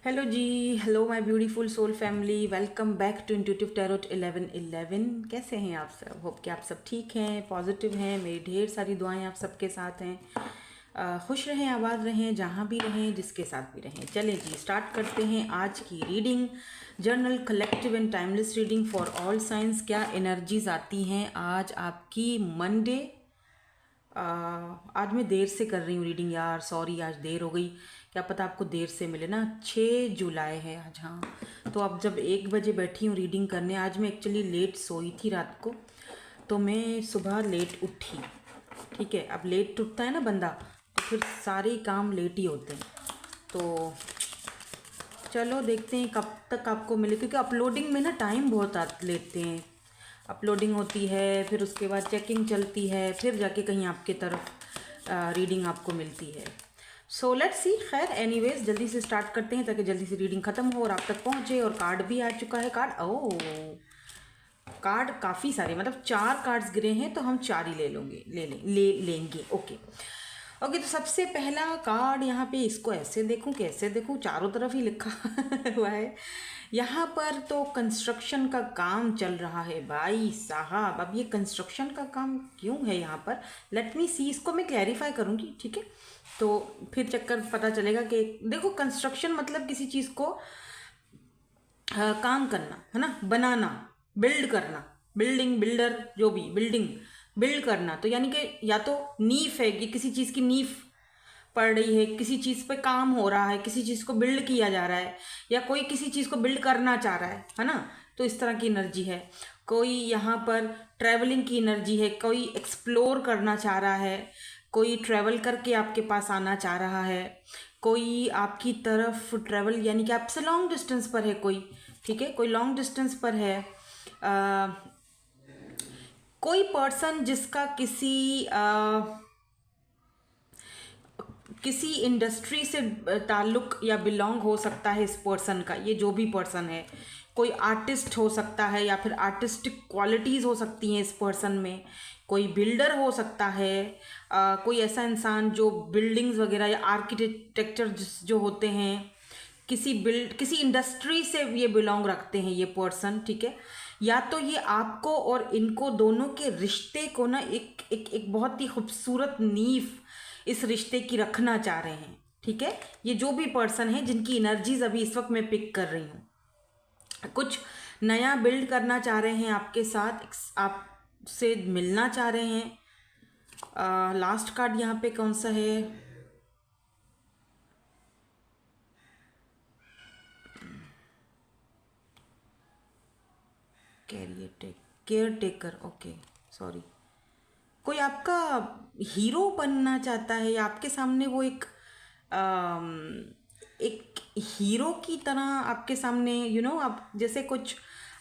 Hello जी। Hello my beautiful soul family, welcome back to intuitive tarot 1111। कैसे हैं आप सब? होप कि आप सब ठीक हैं, पॉजिटिव हैं। मेरी ढेर सारी दुआएं आप सबके साथ हैं। खुश रहें, आबाद रहें, जहाँ भी रहें, जिसके साथ भी रहें। चलें जी, स्टार्ट करते हैं आज की reading. Journal collective and timeless reading for all science. क्या एनर्जीज आती हैं आज आपकी मंडे? आज मैं देर से कर रही हूँ रीडिंग यार, सॉरी आज देर हो गई। क्या पता आपको देर से मिले ना। 6 जुलाई है आज। हाँ, तो अब जब 1 बजे बैठी हूँ रीडिंग करने। आज मैं एक्चुअली लेट सोई थी रात को, तो मैं सुबह लेट उठी। ठीक है, अब लेट उठता है ना बंदा, तो फिर सारे काम लेट ही होते हैं। तो चलो देखते हैं कब तक आपको मिले, क्योंकि अपलोडिंग में ना टाइम बहुत लेते हैं। अपलोडिंग होती है, फिर उसके बाद चेकिंग चलती है, फिर जाके कहीं आपके तरफ रीडिंग आपको मिलती है। So let's see. खैर एनीवेज, जल्दी से स्टार्ट करते हैं ताकि जल्दी से रीडिंग ख़त्म हो और आप तक पहुँचे। और कार्ड भी आ चुका है। कार्ड काफ़ी सारे, मतलब 4 कार्ड्स गिरे हैं, तो हम 4 ही ले लेंगे। Okay okay. तो सबसे पहला कार्ड यहाँ पे, इसको ऐसे देखूँ कैसे देखूँ, चारों तरफ ही लिखा हुआ है। यहाँ पर तो कंस्ट्रक्शन का काम चल रहा है भाई साहब। अब ये कंस्ट्रक्शन का काम क्यों है यहाँ पर, लेट मी सी। इसको मैं क्लैरिफाई करूँगी, ठीक है? तो फिर चक्कर पता चलेगा कि देखो, कंस्ट्रक्शन मतलब किसी चीज़ को काम करना है ना, बनाना, बिल्ड करना, बिल्डिंग, बिल्डर, जो भी बिल्डिंग बिल्ड करना। तो यानी कि या तो नींव है, कि किसी चीज़ की नींव पड़ रही है, किसी चीज़ पे काम हो रहा है, किसी चीज़ को बिल्ड किया जा रहा है, या कोई किसी चीज़ को बिल्ड करना चाह रहा है ना। तो इस तरह की एनर्जी है। कोई यहाँ पर ट्रैवलिंग की एनर्जी है, कोई एक्सप्लोर करना चाह रहा है, कोई ट्रैवल करके आपके पास आना चाह रहा है, कोई आपकी तरफ ट्रैवल यानी कि आपसे लॉन्ग डिस्टेंस पर है कोई, ठीक है, कोई लॉन्ग डिस्टेंस पर है। कोई पर्सन जिसका किसी इंडस्ट्री से ताल्लुक या बिलोंग हो सकता है इस पर्सन का, ये जो भी पर्सन है। कोई आर्टिस्ट हो सकता है, या फिर आर्टिस्टिक क्वालिटीज़ हो सकती हैं इस पर्सन में। कोई बिल्डर हो सकता है, कोई ऐसा इंसान जो बिल्डिंग्स वगैरह या आर्किटेक्चर जो होते हैं, किसी इंडस्ट्री से ये बिलोंग रखते हैं ये पर्सन, ठीक है। या तो ये आपको और इनको दोनों के रिश्ते को ना एक एक एक बहुत ही खूबसूरत नींव इस रिश्ते की रखना चाह रहे हैं, ठीक है। ये जो भी पर्सन है जिनकी एनर्जीज अभी इस वक्त मैं पिक कर रही हूँ, कुछ नया बिल्ड करना चाह रहे हैं आपके साथ, आपसे मिलना चाह रहे हैं। लास्ट कार्ड यहाँ पे कौन सा है? Care taker. Okay, sorry. कोई आपका हीरो बनना चाहता है, या आपके सामने वो एक हीरो की तरह आपके सामने, आप जैसे कुछ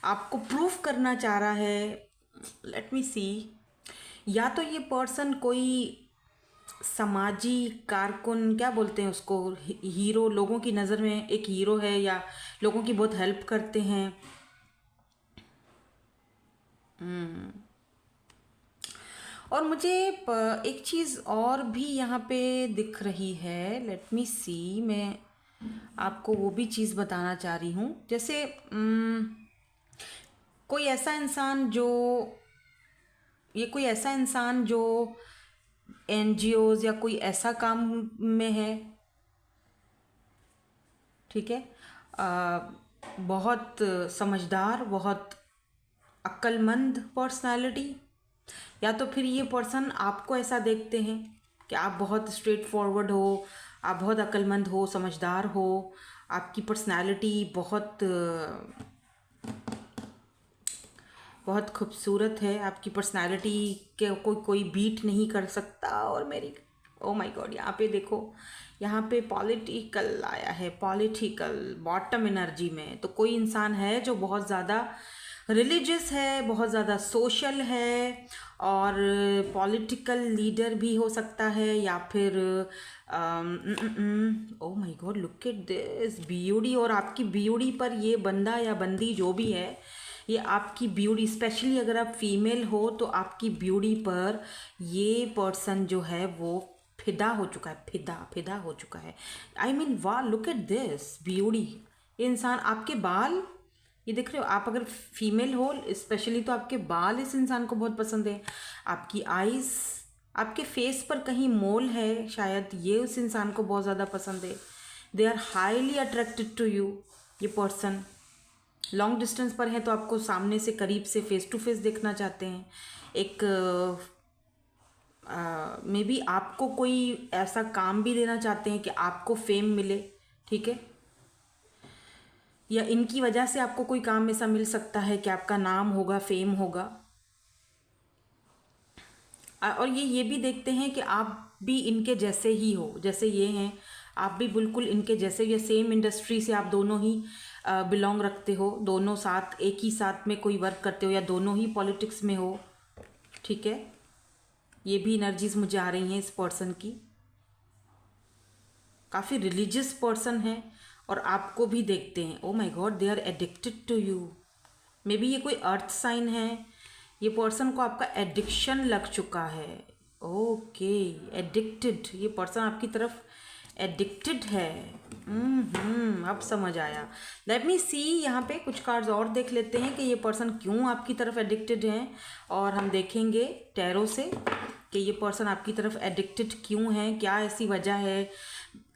आपको प्रूफ करना चाह रहा है। लेट मी सी। या तो ये पर्सन कोई समाजी कारकुन, क्या बोलते हैं उसको, हीरो, लोगों की नज़र में एक हीरो है, या लोगों की बहुत हेल्प करते हैं। और मुझे एक चीज़ और भी यहाँ पे दिख रही है, लेट मी सी। मैं आपको वो भी चीज़ बताना चाह रही हूँ। जैसे कोई ऐसा इंसान जो ये कोई ऐसा इंसान जो एनजीओज या कोई ऐसा काम में है, ठीक है। बहुत समझदार, बहुत अक्लमंद पर्सनालिटी। या तो फिर ये पर्सन आपको ऐसा देखते हैं कि आप बहुत स्ट्रेट फॉरवर्ड हो, आप बहुत अक्लमंद हो, समझदार हो, आपकी पर्सनालिटी बहुत खूबसूरत है। आपकी पर्सनालिटी के कोई बीट नहीं कर सकता। और मेरी, ओ माय गॉड, यहाँ पे देखो, यहाँ पे पॉलिटिकल आया है, पॉलिटिकल बॉटम एनर्जी में। तो कोई इंसान है जो बहुत ज़्यादा रिलीजियस है, बहुत ज़्यादा सोशल है, और पॉलिटिकल लीडर भी हो सकता है, या फिर ओ my god, look at this beauty. और आपकी ब्यूटी पर ये बंदा या बंदी जो भी है, ये आपकी ब्यूटी, स्पेशली अगर आप फीमेल हो तो आपकी ब्यूटी पर ये पर्सन जो है वो फिदा हो चुका है, फिदा फिदा हो चुका है। आई मीन वाह, लुक एट दिस ब्यूटी। ये इंसान, आपके बाल ये देख रहे हो आप, अगर फीमेल हो स्पेशली तो आपके बाल इस इंसान को बहुत पसंद है। आपकी आईज, आपके फेस पर कहीं मोल है शायद, ये उस इंसान को बहुत ज़्यादा पसंद है। They are highly attracted to you. ये पर्सन लॉन्ग डिस्टेंस पर है तो आपको सामने से, करीब से, फेस टू फेस देखना चाहते हैं। एक मे बी आपको कोई ऐसा काम भी देना चाहते हैं कि आपको फेम मिले, ठीक है, या इनकी वजह से आपको कोई काम ऐसा मिल सकता है कि आपका नाम होगा, फेम होगा। और ये भी देखते हैं कि आप भी इनके जैसे ही हो, जैसे ये हैं आप भी बिल्कुल इनके जैसे, या सेम इंडस्ट्री से आप दोनों ही बिलोंग रखते हो, दोनों साथ एक ही साथ में कोई वर्क करते हो, या दोनों ही पॉलिटिक्स में हो, ठीक है। ये भी एनर्जीज मुझे आ रही हैं इस पर्सन की। काफ़ी रिलीजियस पर्सन है और आपको भी देखते हैं। Oh my god, they are addicted to you. Maybe ये कोई अर्थ साइन है। ये पर्सन को आपका एडिक्शन लग चुका है। ओके, एडिक्टेड, ये पर्सन आपकी तरफ एडिक्टेड है। अब समझ आया। लेट मी सी, यहाँ पे कुछ कार्ड्स और देख लेते हैं कि ये पर्सन क्यों आपकी तरफ एडिक्टेड हैं, और हम देखेंगे टैरो से कि ये पर्सन आपकी तरफ एडिक्टेड क्यों है, क्या ऐसी वजह है।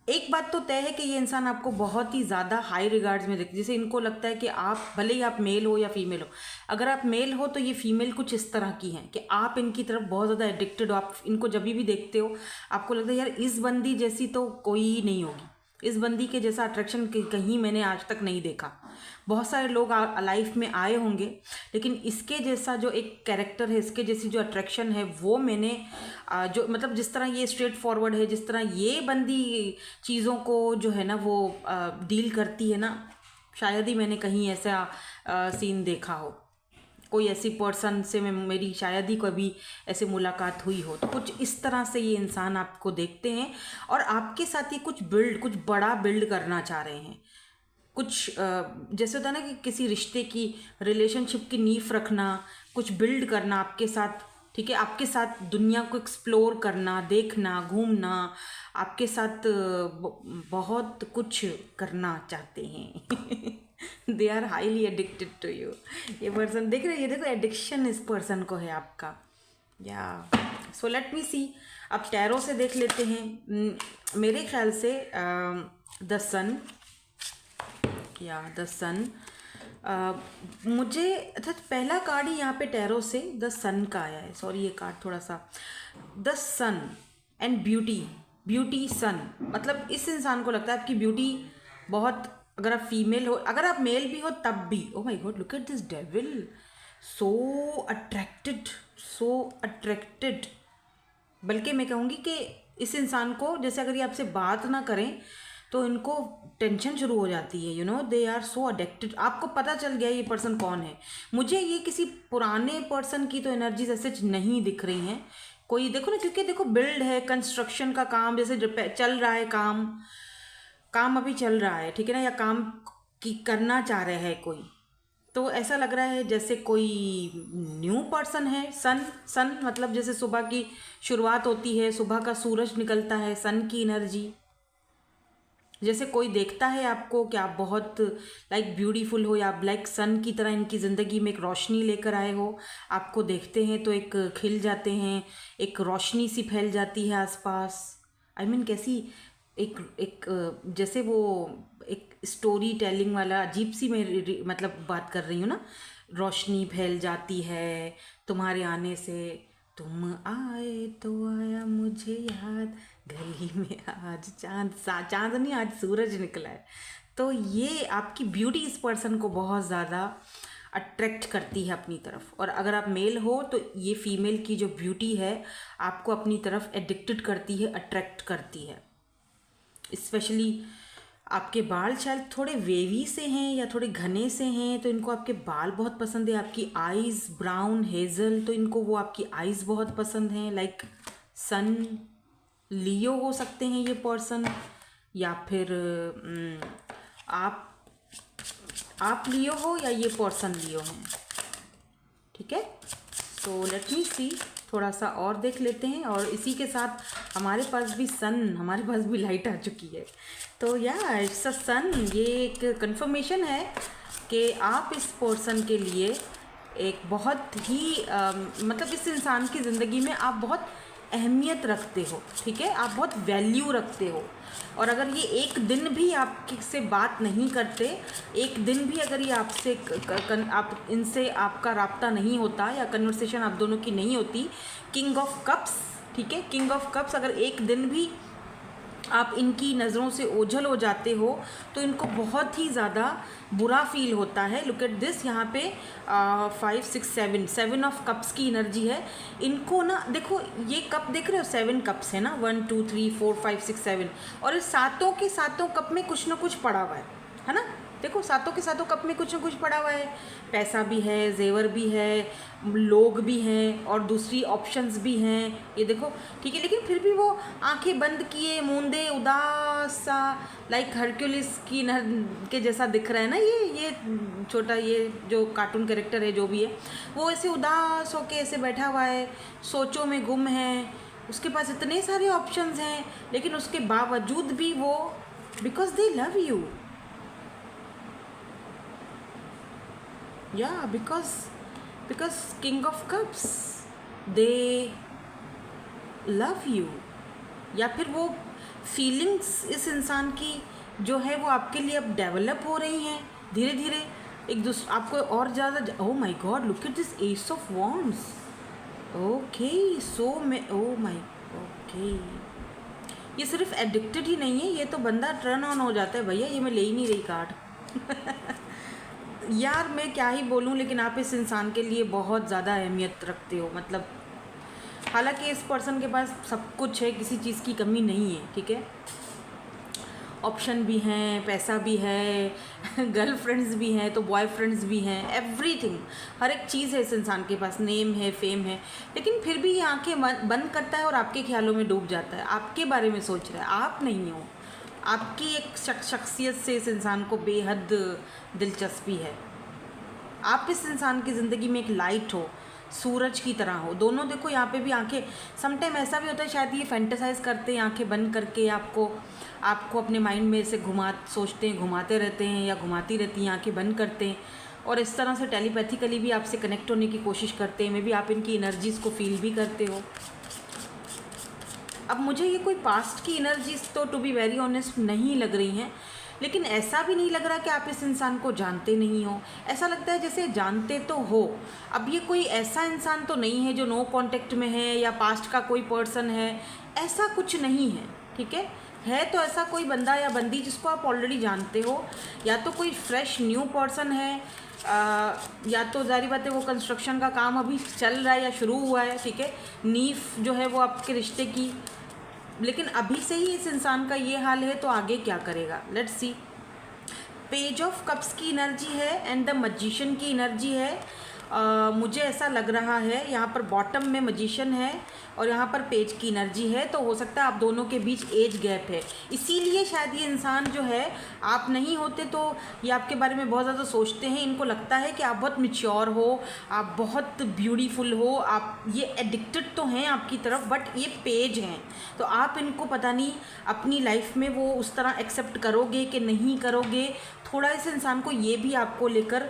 एक बात तो तय है कि ये इंसान आपको बहुत ही ज़्यादा हाई रिगार्ड्स में देखते, जैसे इनको लगता है कि आप, भले ही आप मेल हो या फीमेल हो, अगर आप मेल हो तो ये फीमेल कुछ इस तरह की हैं कि आप इनकी तरफ बहुत ज़्यादा एडिक्टेड हो। आप इनको जब भी देखते हो आपको लगता है यार इस बंदी जैसी तो कोई नहीं होगी, इस बंदी के जैसा अट्रैक्शन कहीं मैंने आज तक नहीं देखा। बहुत सारे लोग लाइफ में आए होंगे, लेकिन इसके जैसा जो एक कैरेक्टर है, इसके जैसी जो अट्रैक्शन है, वो मैंने जो मतलब जिस तरह ये स्ट्रेट फॉरवर्ड है, जिस तरह ये बंदी चीज़ों को जो है ना वो डील करती है ना, शायद ही मैंने कहीं ऐसा सीन देखा हो। कोई ऐसी पर्सन से मेरी शायद ही कभी ऐसे मुलाकात हुई हो। तो कुछ इस तरह से ये इंसान आपको देखते हैं और आपके साथ ही कुछ बड़ा बिल्ड करना चाह रहे हैं। कुछ जैसे होता है ना कि किसी रिश्ते की, रिलेशनशिप की नींव रखना, कुछ बिल्ड करना आपके साथ, ठीक है, आपके साथ दुनिया को एक्सप्लोर करना, देखना, घूमना, आपके साथ बहुत कुछ करना चाहते हैं। They are highly addicted to you. ये पर्सन देख रहे हैं, ये देखो एडिक्शन इस पर्सन को है आपका। या सो लेट मी सी, अब टैरो से देख लेते हैं। मेरे ख्याल से द सन, या द सन, मुझे अच्छा पहला कार्ड ही यहाँ पे टैरो से द सन का आया है। सॉरी, ये कार्ड थोड़ा सा, द सन एंड ब्यूटी सन, मतलब इस इंसान को लगता है आपकी ब्यूटी बहुत, अगर आप फीमेल हो, अगर आप मेल भी हो तब भी। ओ my god, look at this devil, so attracted. बल्कि मैं कहूँगी कि इस इंसान को, जैसे अगर ये आपसे बात ना करें तो इनको टेंशन शुरू हो जाती है। You know, they are so addicted. आपको पता चल गया ये पर्सन कौन है। मुझे ये किसी पुराने पर्सन की तो एनर्जीज ऐसे नहीं दिख रही हैं। कोई देखो ना, क्योंकि देखो बिल्ड है, कंस्ट्रक्शन का काम जैसे चल रहा है, काम अभी चल रहा है, ठीक है ना, या काम की करना चाह रहे हैं कोई, तो ऐसा लग रहा है जैसे कोई न्यू पर्सन है। सन मतलब जैसे सुबह की शुरुआत होती है, सुबह का सूरज निकलता है, सन की एनर्जी, जैसे कोई देखता है आपको कि आप बहुत लाइक ब्यूटीफुल हो, या आप लाइक सन की तरह इनकी ज़िंदगी में एक रोशनी लेकर आए हो। आपको देखते हैं तो एक खिल जाते हैं, एक रोशनी सी फैल जाती है आसपास। आई मीन कैसी एक जैसे वो एक स्टोरी टेलिंग वाला अजीब सी मैं मतलब बात कर रही हूँ ना, रोशनी फैल जाती है तुम्हारे आने से, तुम आए तो आया मुझे याद, गली में आज चांद नहीं, आज सूरज निकला है। तो ये आपकी ब्यूटी इस पर्सन को बहुत ज़्यादा अट्रैक्ट करती है अपनी तरफ, और अगर आप मेल हो तो ये फीमेल की जो ब्यूटी है आपको अपनी तरफ एडिक्टेड करती है, अट्रैक्ट करती है। स्पेशली आपके बाल शायद थोड़े वेवी से हैं या थोड़े घने से हैं, तो इनको आपके बाल बहुत पसंद है। आपकी आईज़ ब्राउन हेज़ल, तो इनको वो आपकी आईज़ बहुत पसंद हैं। लाइक सन लियो हो सकते हैं ये पर्सन, या फिर आप लियो हो या ये पर्सन लियो हैं, ठीक है। सो लेट मी सी, थोड़ा सा और देख लेते हैं, और इसी के साथ हमारे पास भी लाइट आ चुकी है। तो या इट्स अ सन, ये एक कंफर्मेशन है कि आप इस पर्सन के लिए एक बहुत ही मतलब इस इंसान की ज़िंदगी में आप बहुत अहमियत रखते हो, ठीक है, आप बहुत वैल्यू रखते हो। और अगर ये एक दिन भी आपसे बात नहीं करते, एक दिन भी अगर ये आपसे आप इनसे आपका राब्ता नहीं होता या कन्वर्सेशन आप दोनों की नहीं होती, किंग ऑफ कप्स, ठीक है, किंग ऑफ कप्स, अगर एक दिन भी आप इनकी नज़रों से ओझल हो जाते हो तो इनको बहुत ही ज़्यादा बुरा फील होता है। लुक एट दिस, यहाँ पे 5 6 7 ऑफ कप्स की एनर्जी है इनको ना। देखो ये कप देख रहे हो, 7 कप्स है ना, 1 2 3 4 5 6 7, और इस सातों के सातों कप में कुछ ना कुछ पड़ा हुआ है ना। देखो सातों के सातों कप में कुछ ना कुछ पड़ा हुआ है, पैसा भी है, जेवर भी है, लोग भी हैं, और दूसरी ऑप्शंस भी हैं, ये देखो, ठीक है। लेकिन फिर भी वो आंखें बंद किए, मूंदे, उदास सा, लाइक हरक्यूलिस की नहर के जैसा दिख रहा है ना, ये छोटा, ये जो कार्टून कैरेक्टर है जो भी है, वो ऐसे उदास होके ऐसे बैठा हुआ है, सोचों में गुम है। उसके पास इतने सारे ऑप्शंस हैं, लेकिन उसके बावजूद भी वो, because they love you, yeah, because king of cups, they love you। या फिर वो फीलिंग्स इस इंसान की जो है वो आपके लिए अब डेवलप हो रही हैं धीरे धीरे, एक दूसरे आपको और ज़्यादा। Oh my god, look at this ace of wands. Okay, so मैं, ओह माय, ओके, ये सिर्फ एडिक्टेड ही नहीं है, ये तो बंदा टर्न ऑन हो जाता है। भैया ये मैं ले ही नहीं रही कार्ड यार मैं क्या ही बोलूँ, लेकिन आप इस इंसान के लिए बहुत ज़्यादा अहमियत रखते हो। मतलब हालांकि इस पर्सन के पास सब कुछ है, किसी चीज़ की कमी नहीं है, ठीक है, ऑप्शन भी हैं, पैसा भी है, गर्लफ्रेंड्स भी हैं, तो बॉयफ्रेंड्स भी हैं, एवरीथिंग, हर एक चीज़ है इस इंसान के पास, नेम है, फेम है, लेकिन फिर भी ये आंखें बंद करता है और आपके ख्यालों में डूब जाता है, आपके बारे में सोच रहा है, आप नहीं हो। आपकी एक शख्सियत से इस इंसान को बेहद दिलचस्पी है। आप इस इंसान की ज़िंदगी में एक लाइट हो, सूरज की तरह हो। दोनों देखो यहाँ पे भी आंखें, समटाइम ऐसा भी होता है शायद ये फैंटेसाइज करते हैं आंखें बंद करके, आपको अपने माइंड में से सोचते हैं, घुमाते रहते हैं या घुमाती रहती हैं, आंखें बंद करते हैं, और इस तरह से टेलीपैथिकली भी आपसे कनेक्ट होने की कोशिश करते हैं। मे बी आप इनकी एनर्जीज़ को फील भी करते हो। अब मुझे ये कोई पास्ट की एनर्जीज तो टू बी वेरी ऑनेस्ट नहीं लग रही हैं, लेकिन ऐसा भी नहीं लग रहा कि आप इस इंसान को जानते नहीं हो। ऐसा लगता है जैसे जानते तो हो। अब ये कोई ऐसा इंसान तो नहीं है जो नो कांटेक्ट में है या पास्ट का कोई पर्सन है, ऐसा कुछ नहीं है, ठीक है तो ऐसा कोई बंदा या बंदी जिसको आप ऑलरेडी जानते हो, या तो कोई फ्रेश न्यू पर्सन है, या तो जारी बात है वो कंस्ट्रक्शन का काम अभी चल रहा है या शुरू हुआ है, ठीक है, नींव जो है वो आपके रिश्ते की। लेकिन अभी से ही इस इंसान का ये हाल है तो आगे क्या करेगा, let's see. Page of cups की एनर्जी है एंड द मजिशियन की एनर्जी है। मुझे ऐसा लग रहा है यहाँ पर बॉटम में मजिशियन है और यहाँ पर पेज की एनर्जी है, तो हो सकता है आप दोनों के बीच एज गैप है, इसीलिए शायद ये इंसान जो है, आप नहीं होते तो ये आपके बारे में बहुत ज़्यादा सोचते हैं। इनको लगता है कि आप बहुत मैच्योर हो, आप बहुत ब्यूटीफुल हो, आप ये एडिक्टेड तो हैं आपकी तरफ, बट ये पेज हैं, तो आप इनको पता नहीं अपनी लाइफ में वो उस तरह एक्सेप्ट करोगे कि नहीं करोगे। थोड़ा इस इंसान को ये भी आपको लेकर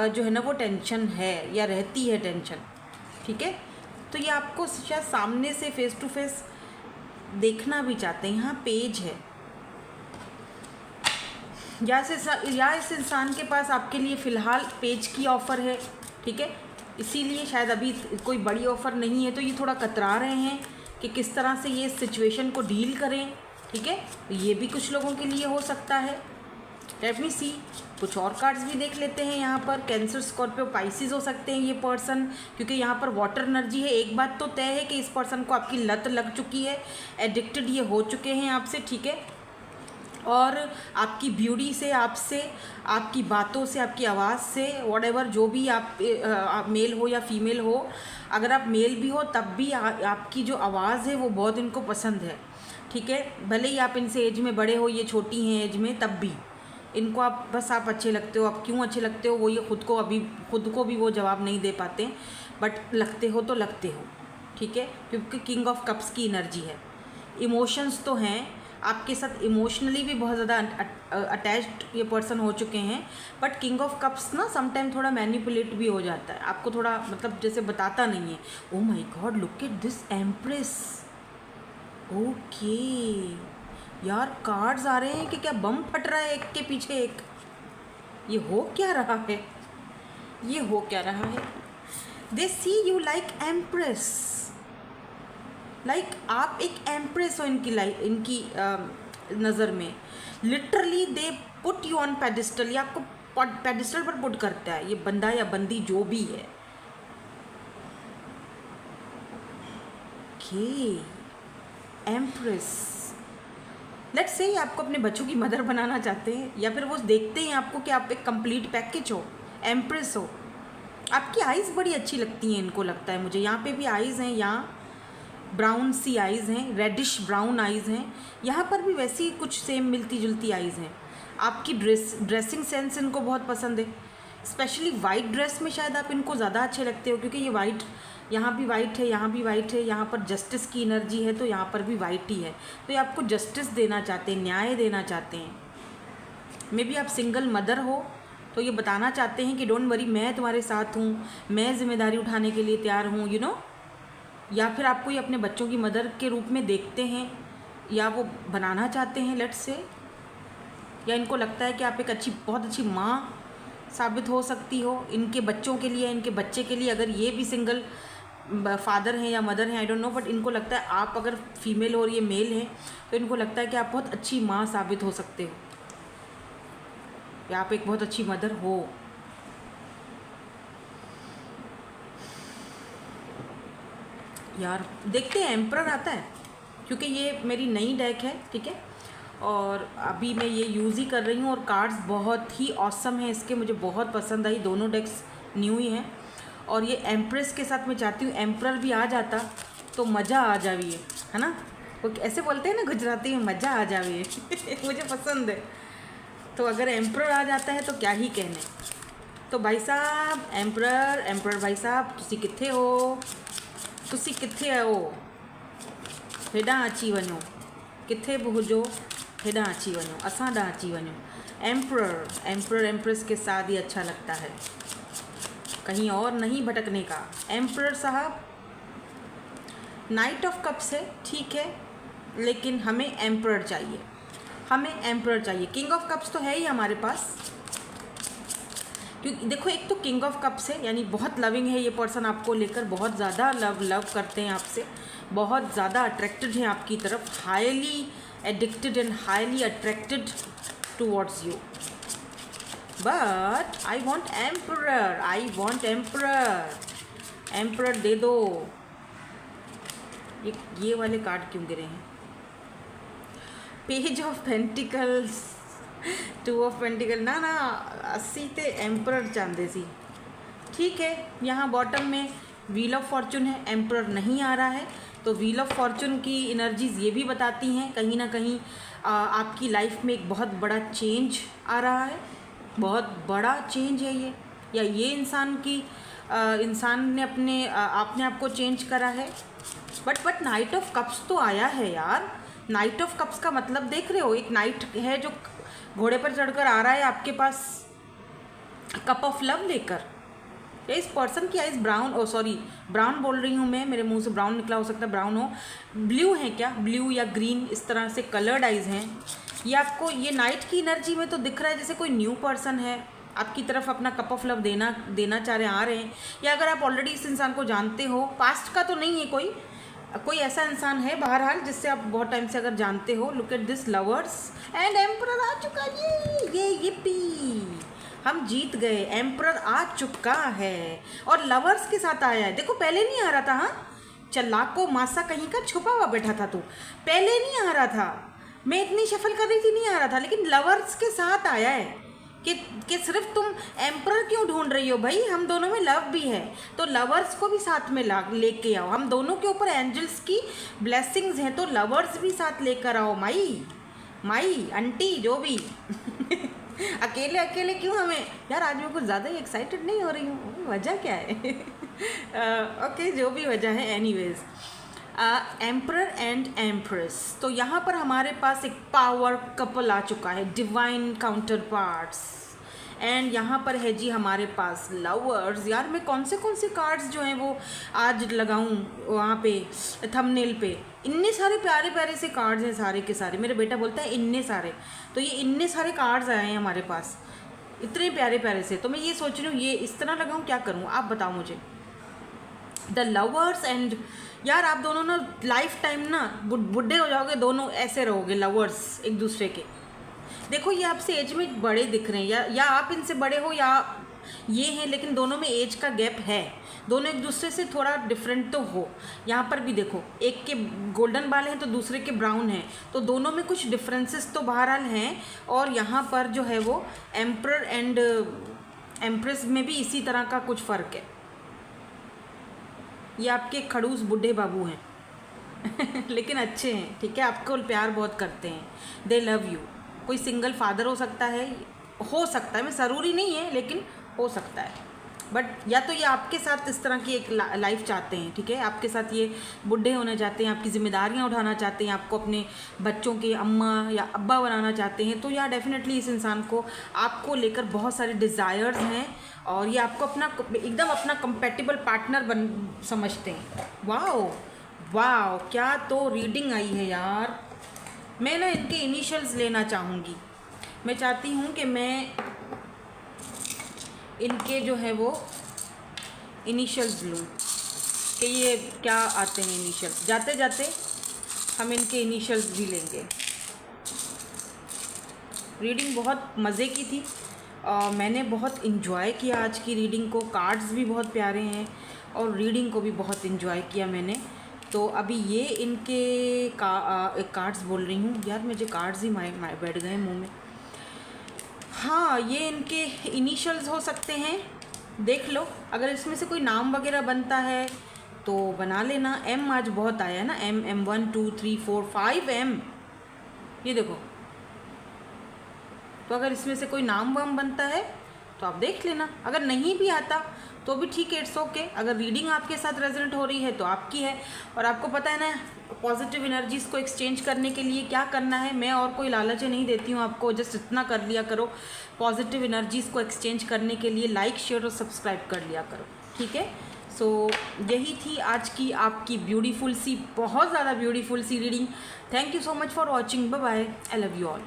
जो है ना वो टेंशन है या रहती है टेंशन, ठीक है। तो ये आपको शायद सामने से फेस टू फेस देखना भी चाहते हैं। यहाँ पेज है, या इस इंसान के पास आपके लिए फ़िलहाल पेज की ऑफ़र है, ठीक है, इसीलिए शायद अभी कोई बड़ी ऑफ़र नहीं है, तो ये थोड़ा कतरा रहे हैं कि किस तरह से ये सिचुएशन को डील करें, ठीक है। ये भी कुछ लोगों के लिए हो सकता है। लेट मी सी, कुछ और कार्ड्स भी देख लेते हैं। यहाँ पर कैंसर, स्कॉर्पियो, पाइसिस हो सकते हैं ये पर्सन, क्योंकि यहाँ पर वाटर एनर्जी है। एक बात तो तय है कि इस पर्सन को आपकी लत लग चुकी है, एडिक्टेड ये हो चुके हैं आपसे, ठीक है, और आपकी ब्यूटी से, आपसे, आपकी बातों से, आपकी आवाज़ से, व्हाटएवर जो भी आप मेल हो या फीमेल हो, अगर आप मेल भी हो तब भी आपकी जो आवाज़ है वो बहुत इनको पसंद है, ठीक है। भले ही आप इनसे एज में बड़े हो, ये छोटी हैं एज में, तब भी इनको आप अच्छे लगते हो। आप क्यों अच्छे लगते हो वो ये खुद को भी वो जवाब नहीं दे पाते, बट लगते हो तो लगते हो, ठीक। ठीक है, क्योंकि किंग ऑफ कप्स की एनर्जी है। इमोशंस तो हैं आपके साथ, इमोशनली भी बहुत ज़्यादा अटैच्ड ये पर्सन हो चुके हैं, बट किंग ऑफ कप्स ना समटाइम थोड़ा मैनिपुलेट भी हो जाता है, आपको थोड़ा मतलब जैसे बताता नहीं है। ओ my god, look at this empress. Okay यार, कार्ड्स आ रहे हैं कि क्या बम फट रहा है एक के पीछे एक। ये हो क्या रहा है, ये हो क्या रहा है। दे सी यू लाइक एम्प्रेस, लाइक आप एक एम्प्रेस हो इनकी लाइफ, इनकी नज़र में। Literally they put you on pedestal, ये आपको पेडिस्टल पर पुट करता है, ये बंदा या बंदी जो भी है। ओके, एम्प्रेस, लेट्स से आपको अपने बच्चों की मदर बनाना चाहते हैं, या फिर वो देखते हैं आपको कि आप एक कंप्लीट पैकेज हो, एम्प्रेस हो। आपकी आइज़ बड़ी अच्छी लगती हैं इनको, लगता है मुझे। यहाँ पे भी आइज़ हैं, यहाँ ब्राउन सी आइज़ हैं, रेडिश ब्राउन आइज़ हैं, यहाँ पर भी वैसी कुछ सेम मिलती जुलती आइज़ हैं। आपकी ड्रेसिंग सेंस इनको बहुत पसंद है, स्पेशली वाइट ड्रेस में शायद आप इनको ज़्यादा अच्छे लगते हो, क्योंकि ये वाइट, यहाँ भी वाइट है, यहाँ भी वाइट है, यहाँ पर जस्टिस की एनर्जी है तो यहाँ पर भी वाइट ही है। तो ये आपको जस्टिस देना चाहते हैं, न्याय देना चाहते हैं। मे बी आप सिंगल मदर हो तो ये बताना चाहते हैं कि डोंट वरी, मैं तुम्हारे साथ हूँ, मैं जिम्मेदारी उठाने के लिए तैयार हूँ, यू नो। या फिर आपको ये अपने बच्चों की मदर के रूप में देखते हैं, या वो बनाना चाहते हैं, लेट्स से। या इनको लगता है कि आप एक बहुत अच्छी माँ साबित हो सकती हो इनके बच्चों के लिए, इनके बच्चे के लिए। अगर ये भी सिंगल फादर हैं या मदर हैं, आई डोंट नो, बट इनको लगता है आप अगर फीमेल हो और ये मेल है तो इनको लगता है कि आप बहुत अच्छी माँ साबित हो सकते हो, या आप एक बहुत अच्छी मदर हो। यार देखते हैं, एम्परर आता है, क्योंकि ये मेरी नई डेक है, ठीक है, और अभी मैं ये यूज़ ही कर रही हूँ, और कार्ड्स बहुत ही ऑसम हैं इसके, मुझे बहुत पसंद आई। दोनों डेक्स न्यू ही हैं, और ये एम्प्रेस के साथ मैं चाहती हूँ एम्परर भी आ जाता तो मज़ा आ जावी है ना। वो ऐसे बोलते हैं ना गुजराती में, मज़ा आ जावी मुझे पसंद है। तो अगर एम्परर आ जाता है तो क्या ही कहने। तो भाई साहब एम्परर भाई साहब, तुसी किथे हो, तुसी किथे आयो, हेॾां अची वञो, किथे बि हुजो हेॾां अची वञो, असां ॾांहुं अची वञो। एम्परर एम्प्रेस के साथ ही अच्छा लगता है, कहीं और नहीं भटकने का। एम्परर साहब नाइट ऑफ कप्स है, ठीक है, लेकिन हमें एम्परर चाहिए, हमें एम्परर चाहिए। किंग ऑफ कप्स तो है ही हमारे पास, क्योंकि देखो एक तो किंग ऑफ कप्स है, यानी बहुत लविंग है ये पर्सन आपको लेकर, बहुत ज़्यादा लव करते हैं आपसे, बहुत ज़्यादा अट्रैक्टेड हैं आपकी तरफ, highly addicted and highly attracted towards you. But I want emperor, I want emperor, emperor दे दो। ये वाले कार्ड क्यों गिरे हैं? Page of pentacles, 2 of pentacle, ना ना अस्सी ते एम्परर चाहते सी, ठीक है। यहाँ बॉटम में व्हील ऑफ फॉर्चून है, एम्परर नहीं आ रहा है, तो व्हील ऑफ फॉर्चून की एनर्जीज ये भी बताती हैं कहीं ना कहीं आपकी लाइफ में एक बहुत बड़ा चेंज आ रहा है, बहुत बड़ा चेंज है ये, या ये इंसान ने आपने आपको चेंज करा है। बट नाइट ऑफ कप्स तो आया है यार। नाइट ऑफ कप्स का मतलब देख रहे हो, एक नाइट है जो घोड़े पर चढ़कर आ रहा है आपके पास कप ऑफ लव लेकर। या इस पर्सन की आइज़ ब्राउन बोल रही हूँ मैं, मेरे मुंह से ब्राउन निकला, हो सकता है ब्राउन हो, ब्लू है क्या, ब्लू या ग्रीन, इस तरह से कलर्ड आइज़ हैं। ये आपको ये नाइट की एनर्जी में तो दिख रहा है जैसे कोई न्यू पर्सन है आपकी तरफ अपना कप ऑफ लव देना चाह रहे हैं, आ रहे हैं। या अगर आप ऑलरेडी इस इंसान को जानते हो, पास्ट का तो नहीं है, कोई ऐसा इंसान है बहरहाल जिससे आप बहुत टाइम से अगर जानते हो। Look at this lovers and emperor आ चुका, ये yippee, हम जीत गए, एम्परर आ चुका है और लवर्स के साथ आया है। देखो पहले नहीं आ रहा था, हाँ चलाको मासा कहीं का छुपा हुआ बैठा था तू, पहले नहीं आ रहा था, मैं इतनी शफल कर रही थी नहीं आ रहा था, लेकिन लवर्स के साथ आया है कि सिर्फ तुम एम्परर क्यों ढूंढ रही हो भाई, हम दोनों में लव भी है, तो लवर्स को भी साथ में लेके आओ। हम दोनों के ऊपर एंजल्स की ब्लेसिंग्स हैं, तो लवर्स भी साथ लेकर आओ। माई आंटी जो भी अकेले क्यों हमें यार, आज मैं कुछ ज़्यादा ही एक्साइटेड नहीं हो रही हूँ, वजह क्या है? ओके, जो भी वजह है, एनीवेज। एम्परर एंड एम्प्रेस, तो यहाँ पर हमारे पास एक पावर कपल आ चुका है, डिवाइन काउंटर पार्ट्स। एंड यहाँ पर है जी हमारे पास लवर्स। यार मैं कौन से कार्ड्स जो हैं वो आज लगाऊं वहाँ पे थंबनेल पे। इतने सारे प्यारे प्यारे से कार्ड्स हैं, सारे के सारे। मेरा बेटा बोलता है इतने सारे, तो ये इतने सारे कार्ड्स आए हैं हमारे पास, इतने प्यारे प्यारे से। तो मैं ये सोच रही हूँ ये इस तरह लगाऊं, क्या करूँ आप बताओ मुझे। द लवर्स एंड, यार आप दोनों ना लाइफ टाइम ना बुढ़े हो जाओगे, दोनों ऐसे रहोगे लवर्स एक दूसरे के। देखो ये आपसे एज में बड़े दिख रहे हैं, या आप इनसे बड़े हो या ये हैं, लेकिन दोनों में एज का गैप है, दोनों एक दूसरे से थोड़ा डिफरेंट तो हो। यहाँ पर भी देखो, एक के गोल्डन बाल हैं तो दूसरे के ब्राउन हैं, तो दोनों में कुछ डिफरेंसेस तो बहरहाल हैं। और यहाँ पर जो है वो एम्परर एंड एम्प्रेस में भी इसी तरह का कुछ फ़र्क है। ये आपके खड़ूस बूढ़े बाबू हैं लेकिन अच्छे हैं, ठीक है, आपको प्यार बहुत करते हैं, दे लव यू। कोई सिंगल फादर हो सकता है, मैं ज़रूरी नहीं है लेकिन हो सकता है। बट या तो ये आपके साथ इस तरह की एक लाइफ चाहते हैं, ठीक है, आपके साथ ये बुढ़े होना चाहते हैं, आपकी जिम्मेदारियां उठाना चाहते हैं, आपको अपने बच्चों के अम्मा या अब्बा बनाना चाहते हैं। तो यार डेफिनेटली इस इंसान को आपको लेकर बहुत सारे डिज़ायर्स हैं, और ये आपको अपना एकदम अपना कंपेटिबल पार्टनर समझते हैं। वाओ वाओ, क्या तो रीडिंग आई है यार। मैं ना इनके इनिशियल्स लेना चाहूँगी। मैं चाहती हूँ कि मैं इनके जो है वो इनिशियल्स लूँ, कि ये क्या आते हैं इनिशियल्स। जाते जाते हम इनके इनिशियल्स भी लेंगे। रीडिंग बहुत मज़े की थी, मैंने बहुत इन्जॉय किया आज की रीडिंग को। कार्ड्स भी बहुत प्यारे हैं और रीडिंग को भी बहुत इन्जॉय किया मैंने। तो अभी ये इनके कार्ड्स बोल रही हूँ यार, मुझे कार्ड्स ही बैठ गए मुंह में। हाँ, ये इनके इनिशियल्स हो सकते हैं, देख लो। अगर इसमें से कोई नाम वगैरह बनता है तो बना लेना। एम आज बहुत आया है ना, एम 1 2 3 4 5 एम, ये देखो। तो अगर इसमें से कोई नाम वाम बनता है तो आप देख लेना, अगर नहीं भी आता तो भी ठीक है, इट्स ओके। अगर रीडिंग आपके साथ रेजोनेट हो रही है तो आपकी है। और आपको पता है ना पॉजिटिव एनर्जीज़ को एक्सचेंज करने के लिए क्या करना है। मैं और कोई लालच नहीं देती हूँ आपको, जस्ट इतना कर लिया करो। पॉजिटिव एनर्जीज़ को एक्सचेंज करने के लिए लाइक शेयर और सब्सक्राइब कर लिया करो, ठीक है। सो यही थी आज की आपकी ब्यूटीफुल सी, बहुत ज़्यादा ब्यूटीफुल सी reading. Thank you so much for watching, bye bye, I love you all.